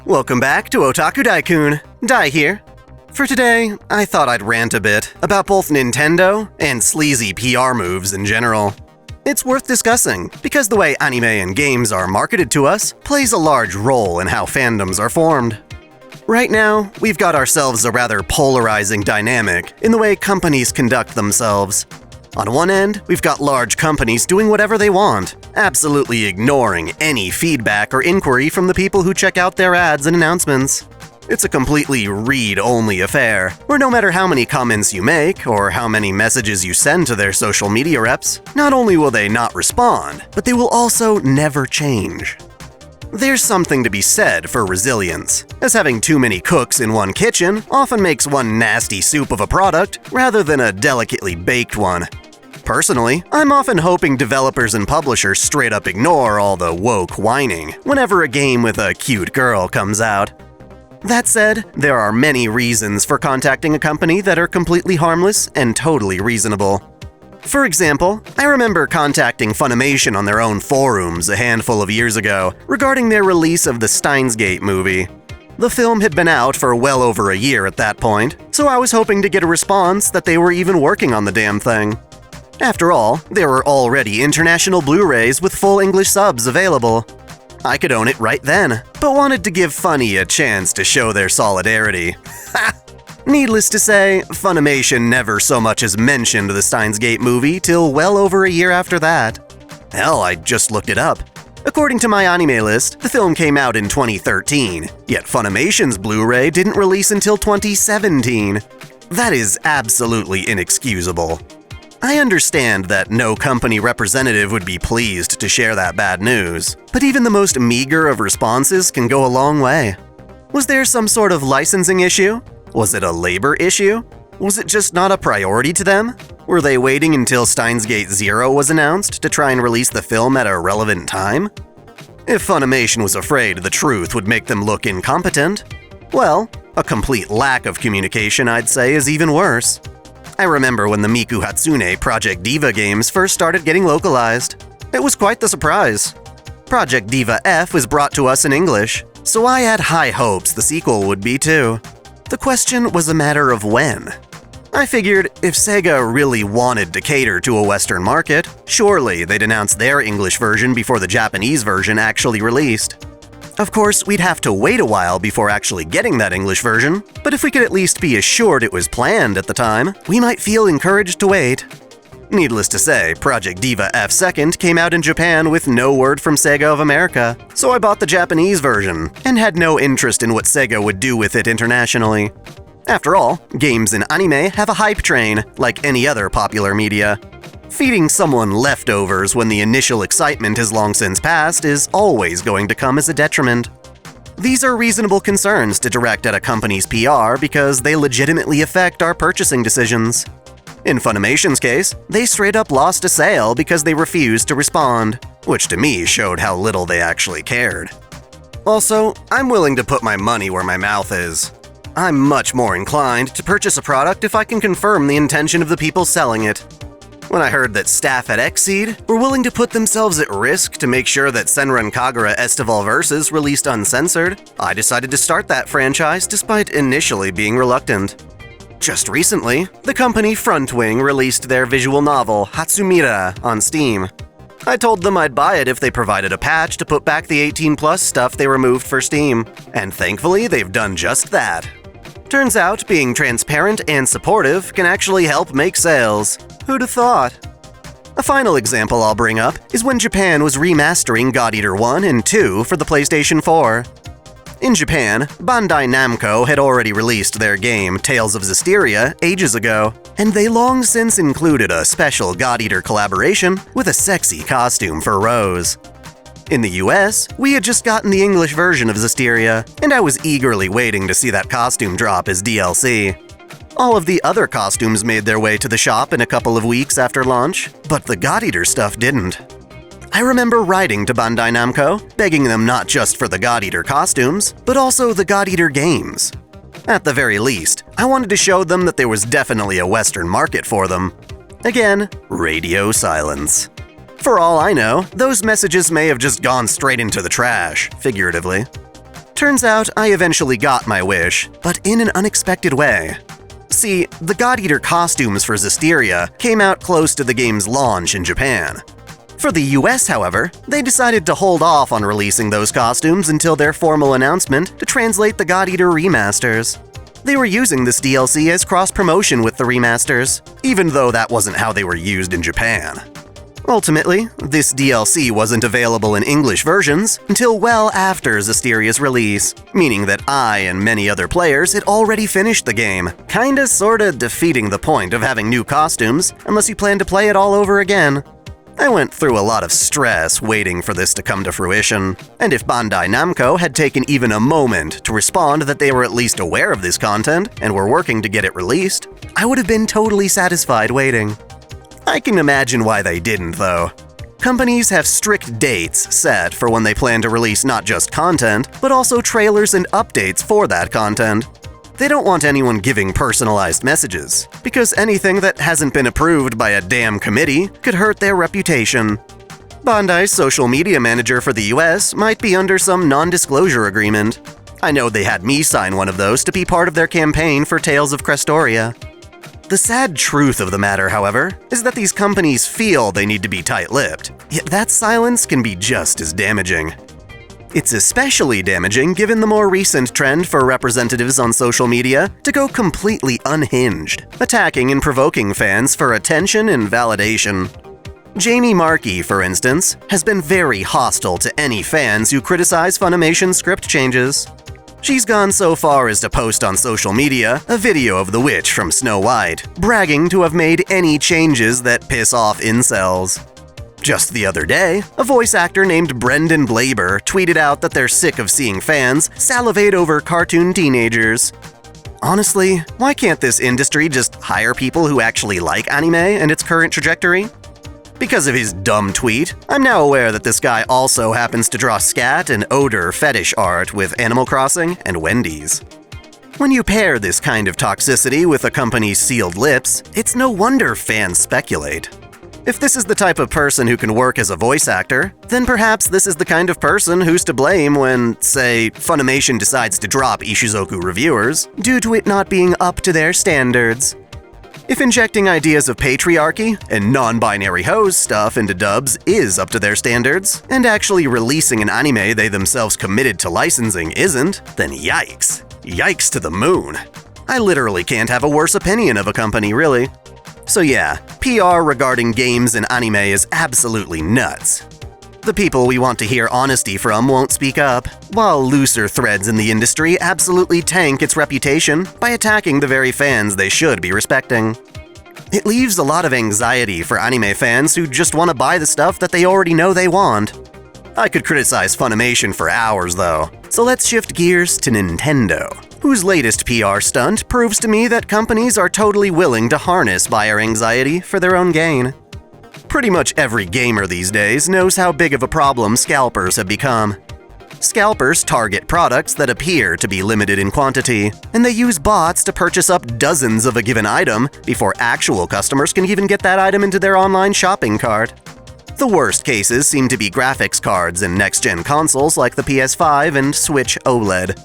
Welcome back to OtakuDaiKun. Dai here. For today, I thought I'd rant a bit about both Nintendo and sleazy PR moves in general. It's worth discussing, because the way anime and games are marketed to us plays a large role in how fandoms are formed. Right now, we've got ourselves a rather polarizing dynamic in the way companies conduct themselves. On one end, we've got large companies doing whatever they want, absolutely ignoring any feedback or inquiry from the people who check out their ads and announcements. It's a completely read-only affair, where no matter how many comments you make or how many messages you send to their social media reps, not only will they not respond, but they will also never change. There's something to be said for resilience, as having too many cooks in one kitchen often makes one nasty soup of a product rather than a delicately baked one. Personally, I'm often hoping developers and publishers straight up ignore all the woke whining whenever a game with a cute girl comes out. That said, there are many reasons for contacting a company that are completely harmless and totally reasonable. For example, I remember contacting Funimation on their own forums a handful of years ago regarding their release of the Steins Gate movie. The film had been out for well over a year at that point, so I was hoping to get a response that they were even working on the damn thing. After all, there were already international Blu-rays with full English subs available. I could own it right then, but wanted to give Funny a chance to show their solidarity. Needless to say, Funimation never so much as mentioned the Steins Gate movie till well over a year after that. Hell, I just looked it up. According to my anime list, the film came out in 2013, yet Funimation's Blu-ray didn't release until 2017. That is absolutely inexcusable. I understand that no company representative would be pleased to share that bad news, but even the most meager of responses can go a long way. Was there some sort of licensing issue? Was it a labor issue? Was it just not a priority to them? Were they waiting until Steins Gate Zero was announced to try and release the film at a relevant time? If Funimation was afraid the truth would make them look incompetent, well, a complete lack of communication, I'd say, is even worse. I remember when the Miku Hatsune Project Diva games first started getting localized. It was quite the surprise. Project Diva F was brought to us in English, so I had high hopes the sequel would be too. The question was a matter of when. I figured if Sega really wanted to cater to a Western market, surely they'd announce their English version before the Japanese version actually released. Of course, we'd have to wait a while before actually getting that English version, but if we could at least be assured it was planned at the time, we might feel encouraged to wait. Needless to say, Project Diva F2 came out in Japan with no word from Sega of America, so I bought the Japanese version, and had no interest in what Sega would do with it internationally. After all, games and anime have a hype train, like any other popular media. Feeding someone leftovers when the initial excitement has long since passed is always going to come as a detriment. These are reasonable concerns to direct at a company's PR because they legitimately affect our purchasing decisions. In Funimation's case, they straight up lost a sale because they refused to respond, which to me showed how little they actually cared. Also, I'm willing to put my money where my mouth is. I'm much more inclined to purchase a product if I can confirm the intention of the people selling it. When I heard that staff at Xseed were willing to put themselves at risk to make sure that Senran Kagura Estival Versus released uncensored, I decided to start that franchise despite initially being reluctant. Just recently, the company Frontwing released their visual novel Hatsumira on Steam. I told them I'd buy it if they provided a patch to put back the 18+ stuff they removed for Steam, and thankfully they've done just that. Turns out, being transparent and supportive can actually help make sales. Who'd have thought? A final example I'll bring up is when Japan was remastering God Eater 1 and 2 for the PlayStation 4. In Japan, Bandai Namco had already released their game Tales of Zestiria ages ago, and they long since included a special God Eater collaboration with a sexy costume for Rose. In the US, we had just gotten the English version of Zestiria, and I was eagerly waiting to see that costume drop as DLC. All of the other costumes made their way to the shop in a couple of weeks after launch, but the God Eater stuff didn't. I remember writing to Bandai Namco, begging them not just for the God Eater costumes, but also the God Eater games. At the very least, I wanted to show them that there was definitely a Western market for them. Again, radio silence. For all I know, those messages may have just gone straight into the trash, figuratively. Turns out I eventually got my wish, but in an unexpected way. See, the God Eater costumes for Zestiria came out close to the game's launch in Japan. For the US, however, they decided to hold off on releasing those costumes until their formal announcement to translate the God Eater remasters. They were using this DLC as cross-promotion with the remasters, even though that wasn't how they were used in Japan. Ultimately, this DLC wasn't available in English versions until well after Zestiria's release, meaning that I and many other players had already finished the game, kinda sorta defeating the point of having new costumes unless you plan to play it all over again. I went through a lot of stress waiting for this to come to fruition, and if Bandai Namco had taken even a moment to respond that they were at least aware of this content and were working to get it released, I would have been totally satisfied waiting. I can imagine why they didn't, though. Companies have strict dates set for when they plan to release not just content, but also trailers and updates for that content. They don't want anyone giving personalized messages, because anything that hasn't been approved by a damn committee could hurt their reputation. Bandai's social media manager for the US might be under some non-disclosure agreement. I know they had me sign one of those to be part of their campaign for Tales of Crestoria. The sad truth of the matter, however, is that these companies feel they need to be tight-lipped, yet that silence can be just as damaging. It's especially damaging given the more recent trend for representatives on social media to go completely unhinged, attacking and provoking fans for attention and validation. Jamie Markey, for instance, has been very hostile to any fans who criticize Funimation's script changes. She's gone so far as to post on social media a video of the witch from Snow White, bragging to have made any changes that piss off incels. Just the other day, a voice actor named Brendan Blaber tweeted out that they're sick of seeing fans salivate over cartoon teenagers. Honestly, why can't this industry just hire people who actually like anime and its current trajectory? Because of his dumb tweet, I'm now aware that this guy also happens to draw scat and odor fetish art with Animal Crossing and Wendy's. When you pair this kind of toxicity with a company's sealed lips, it's no wonder fans speculate. If this is the type of person who can work as a voice actor, then perhaps this is the kind of person who's to blame when, say, Funimation decides to drop Ishizoku reviewers due to it not being up to their standards. If injecting ideas of patriarchy and non-binary hoes stuff into dubs is up to their standards, and actually releasing an anime they themselves committed to licensing isn't, then yikes. Yikes to the moon. I literally can't have a worse opinion of a company, really. So yeah, PR regarding games and anime is absolutely nuts. The people we want to hear honesty from won't speak up, while looser threads in the industry absolutely tank its reputation by attacking the very fans they should be respecting. It leaves a lot of anxiety for anime fans who just want to buy the stuff that they already know they want. I could criticize Funimation for hours though, so let's shift gears to Nintendo, whose latest PR stunt proves to me that companies are totally willing to harness buyer anxiety for their own gain. Pretty much every gamer these days knows how big of a problem scalpers have become. Scalpers target products that appear to be limited in quantity, and they use bots to purchase up dozens of a given item before actual customers can even get that item into their online shopping cart. The worst cases seem to be graphics cards in next-gen consoles like the PS5 and Switch OLED.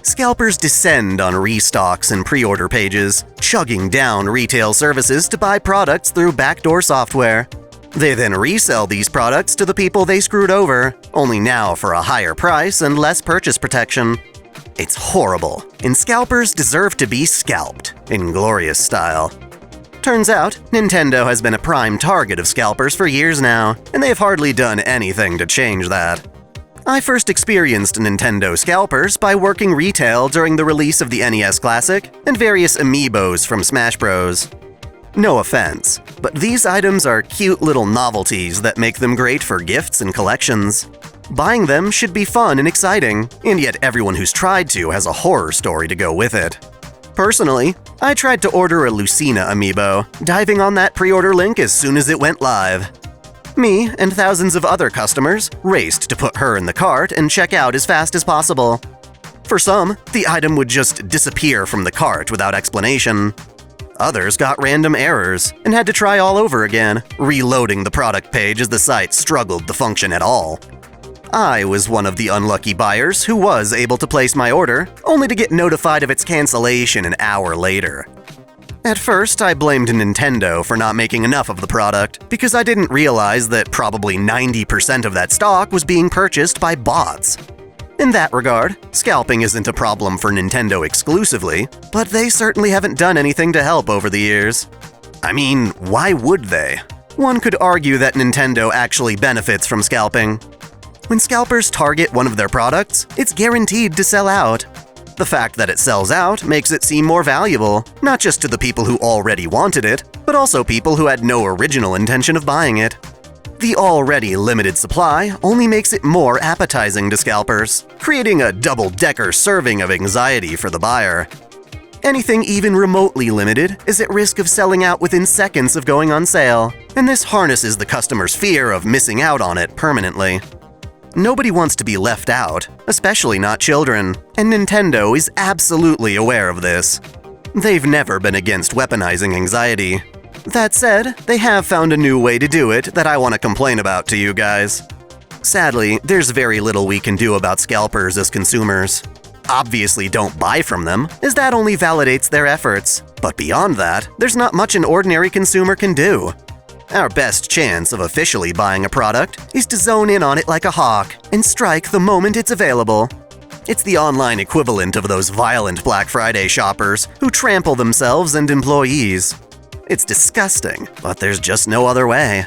Scalpers descend on restocks and pre-order pages, chugging down retail services to buy products through backdoor software. They then resell these products to the people they screwed over, only now for a higher price and less purchase protection. It's horrible, and scalpers deserve to be scalped, in glorious style. Turns out, Nintendo has been a prime target of scalpers for years now, and they've hardly done anything to change that. I first experienced Nintendo scalpers by working retail during the release of the NES Classic and various amiibos from Smash Bros. No offense, but these items are cute little novelties that make them great for gifts and collections. Buying them should be fun and exciting, and yet everyone who's tried to has a horror story to go with it. Personally, I tried to order a Lucina amiibo, diving on that pre-order link as soon as it went live. Me and thousands of other customers raced to put her in the cart and check out as fast as possible. For some, the item would just disappear from the cart without explanation. Others got random errors and had to try all over again, reloading the product page as the site struggled to function at all. I was one of the unlucky buyers who was able to place my order, only to get notified of its cancellation an hour later. At first, I blamed Nintendo for not making enough of the product, because I didn't realize that probably 90% of that stock was being purchased by bots. In that regard, scalping isn't a problem for Nintendo exclusively, but they certainly haven't done anything to help over the years. I mean, why would they? One could argue that Nintendo actually benefits from scalping. When scalpers target one of their products, it's guaranteed to sell out. The fact that it sells out makes it seem more valuable, not just to the people who already wanted it, but also people who had no original intention of buying it. The already limited supply only makes it more appetizing to scalpers, creating a double-decker serving of anxiety for the buyer. Anything even remotely limited is at risk of selling out within seconds of going on sale, and this harnesses the customer's fear of missing out on it permanently. Nobody wants to be left out, especially not children, and Nintendo is absolutely aware of this. They've never been against weaponizing anxiety. That said, they have found a new way to do it that I want to complain about to you guys. Sadly, there's very little we can do about scalpers as consumers. Obviously don't buy from them, as that only validates their efforts. But beyond that, there's not much an ordinary consumer can do. Our best chance of officially buying a product is to zone in on it like a hawk and strike the moment it's available. It's the online equivalent of those violent Black Friday shoppers who trample themselves and employees. It's disgusting, but there's just no other way.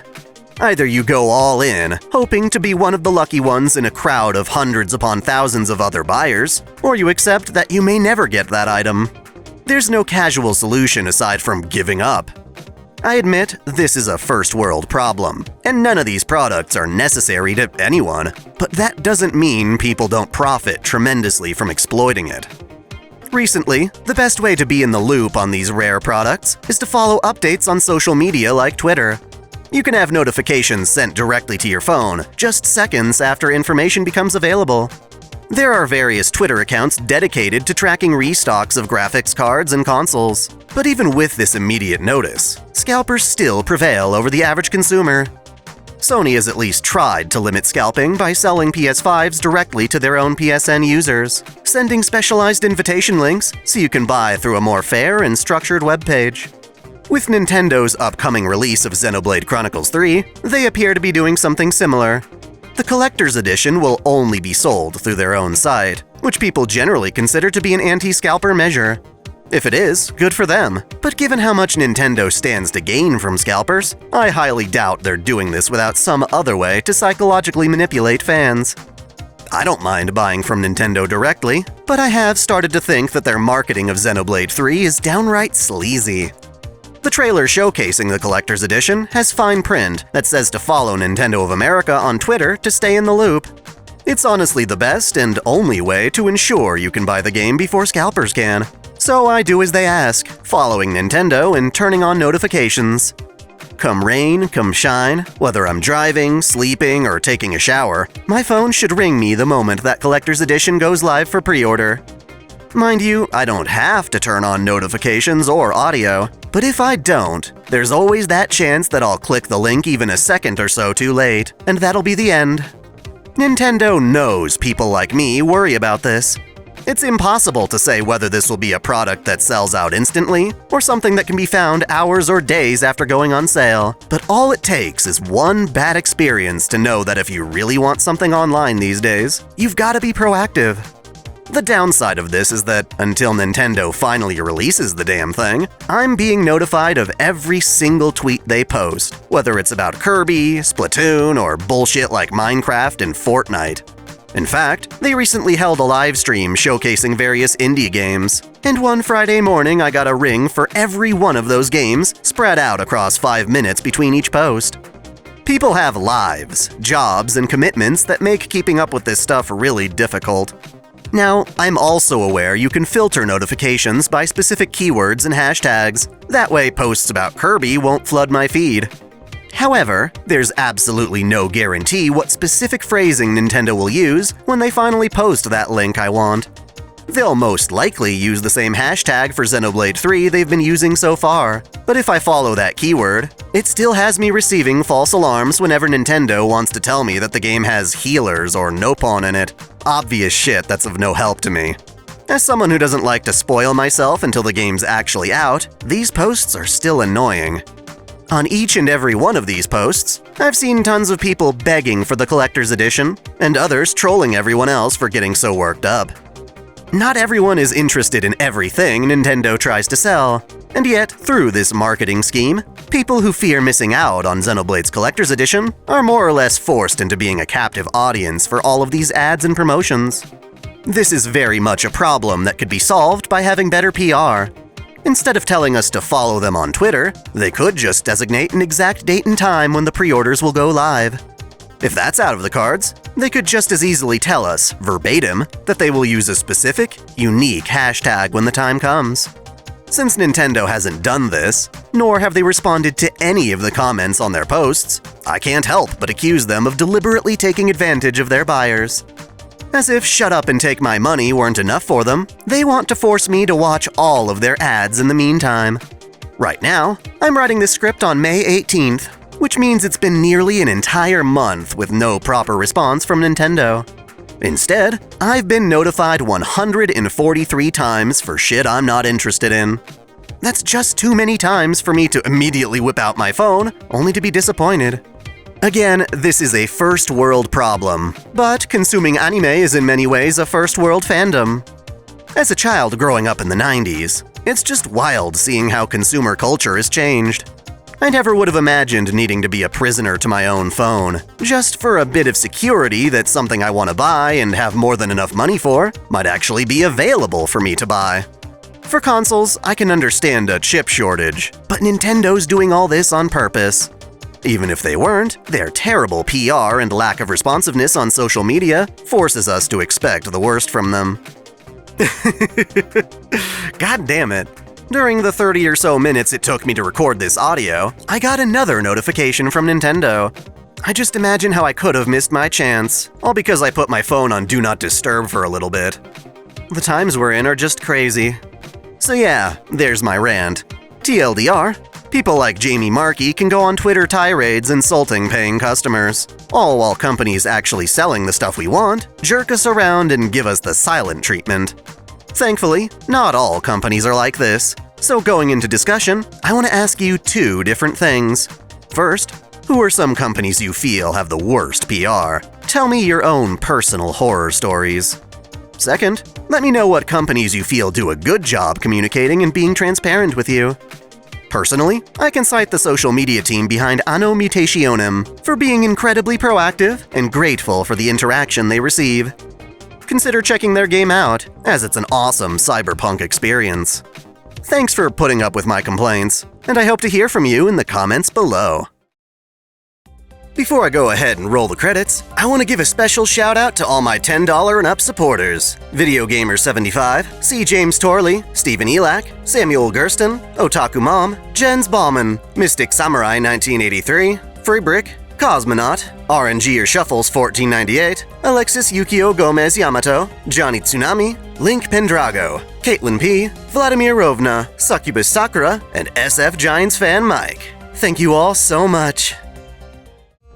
Either you go all in, hoping to be one of the lucky ones in a crowd of hundreds upon thousands of other buyers, or you accept that you may never get that item. There's no casual solution aside from giving up. I admit, this is a first-world problem, and none of these products are necessary to anyone, but that doesn't mean people don't profit tremendously from exploiting it. Recently, the best way to be in the loop on these rare products is to follow updates on social media like Twitter. You can have notifications sent directly to your phone, just seconds after information becomes available. There are various Twitter accounts dedicated to tracking restocks of graphics cards and consoles. But even with this immediate notice, scalpers still prevail over the average consumer. Sony has at least tried to limit scalping by selling PS5s directly to their own PSN users, sending specialized invitation links so you can buy through a more fair and structured webpage. With Nintendo's upcoming release of Xenoblade Chronicles 3, they appear to be doing something similar. The collector's edition will only be sold through their own site, which people generally consider to be an anti-scalper measure. If it is, good for them, but given how much Nintendo stands to gain from scalpers, I highly doubt they're doing this without some other way to psychologically manipulate fans. I don't mind buying from Nintendo directly, but I have started to think that their marketing of Xenoblade 3 is downright sleazy. The trailer showcasing the collector's edition has fine print that says to follow Nintendo of America on Twitter to stay in the loop. It's honestly the best and only way to ensure you can buy the game before scalpers can. So I do as they ask, following Nintendo and turning on notifications. Come rain, come shine, whether I'm driving, sleeping, or taking a shower, my phone should ring me the moment that collector's edition goes live for pre-order. Mind you, I don't have to turn on notifications or audio, but if I don't, there's always that chance that I'll click the link even a second or so too late, and that'll be the end. Nintendo knows people like me worry about this. It's impossible to say whether this will be a product that sells out instantly, or something that can be found hours or days after going on sale, but all it takes is one bad experience to know that if you really want something online these days, you've got to be proactive. The downside of this is that, until Nintendo finally releases the damn thing, I'm being notified of every single tweet they post, whether it's about Kirby, Splatoon, or bullshit like Minecraft and Fortnite. In fact, they recently held a live stream showcasing various indie games, and one Friday morning I got a ring for every one of those games spread out across 5 minutes between each post. People have lives, jobs, and commitments that make keeping up with this stuff really difficult. Now, I'm also aware you can filter notifications by specific keywords and hashtags. That way posts about Kirby won't flood my feed. However, there's absolutely no guarantee what specific phrasing Nintendo will use when they finally post that link I want. They'll most likely use the same hashtag for Xenoblade 3 they've been using so far, but if I follow that keyword, it still has me receiving false alarms whenever Nintendo wants to tell me that the game has healers or nopon in it. Obvious shit that's of no help to me. As someone who doesn't like to spoil myself until the game's actually out, these posts are still annoying. On each and every one of these posts, I've seen tons of people begging for the collector's edition, and others trolling everyone else for getting so worked up. Not everyone is interested in everything Nintendo tries to sell, and yet, through this marketing scheme, people who fear missing out on Xenoblade's collector's edition are more or less forced into being a captive audience for all of these ads and promotions. This is very much a problem that could be solved by having better PR. Instead of telling us to follow them on Twitter, they could just designate an exact date and time when the pre-orders will go live. If that's out of the cards, they could just as easily tell us, verbatim, that they will use a specific, unique hashtag when the time comes. Since Nintendo hasn't done this, nor have they responded to any of the comments on their posts, I can't help but accuse them of deliberately taking advantage of their buyers. As if shut up and take my money weren't enough for them, they want to force me to watch all of their ads in the meantime. Right now, I'm writing this script on May 18th, which means it's been nearly an entire month with no proper response from Nintendo. Instead, I've been notified 143 times for shit I'm not interested in. That's just too many times for me to immediately whip out my phone, only to be disappointed. Again, this is a first world problem, but consuming anime is in many ways a first world fandom. As a child growing up in the 90s, it's just wild seeing how consumer culture has changed. I never would have imagined needing to be a prisoner to my own phone, just for a bit of security that something I want to buy and have more than enough money for might actually be available for me to buy. For consoles, I can understand a chip shortage, but Nintendo's doing all this on purpose. Even if they weren't, their terrible PR and lack of responsiveness on social media forces us to expect the worst from them. God damn it. During the 30 or so minutes it took me to record this audio, I got another notification from Nintendo. I just imagine how I could have missed my chance, all because I put my phone on Do Not Disturb for a little bit. The times we're in are just crazy. So yeah, there's my rant. TLDR, people like Jamie Markey can go on Twitter tirades insulting paying customers, all while companies actually selling the stuff we want jerk us around and give us the silent treatment. Thankfully, not all companies are like this, so going into discussion, I want to ask you two different things. First, who are some companies you feel have the worst PR? Tell me your own personal horror stories. Second, let me know what companies you feel do a good job communicating and being transparent with you. Personally, I can cite the social media team behind Anno Mutationem for being incredibly proactive and grateful for the interaction they receive. Consider checking their game out, as it's an awesome cyberpunk experience. Thanks for putting up with my complaints, and I hope to hear from you in the comments below. Before I go ahead and roll the credits, I want to give a special shout out to all my $10 and up supporters: Video Gamer 75, C. James Torley, Stephen Elak, Samuel Gersten, Otaku Mom, Jens Bauman, Mystic Samurai 1983, Freebrick, Cosmonaut, RNG or Shuffles 1498, Alexis Yukio Gomez Yamato, Johnny Tsunami, Link Pendrago, Caitlin P, Vladimir Rovna, Succubus Sakura, and SF Giants fan Mike. Thank you all so much.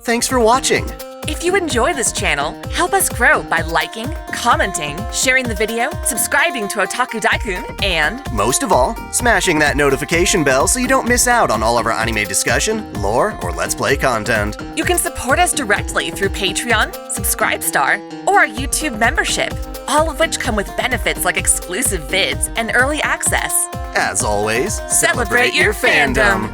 Thanks for watching. If you enjoy this channel, help us grow by liking, commenting, sharing the video, subscribing to OtakuDaiKun, and most of all, smashing that notification bell so you don't miss out on all of our anime discussion, lore, or Let's Play content. You can support us directly through Patreon, Subscribestar, or our YouTube membership, all of which come with benefits like exclusive vids and early access. As always, celebrate your fandom!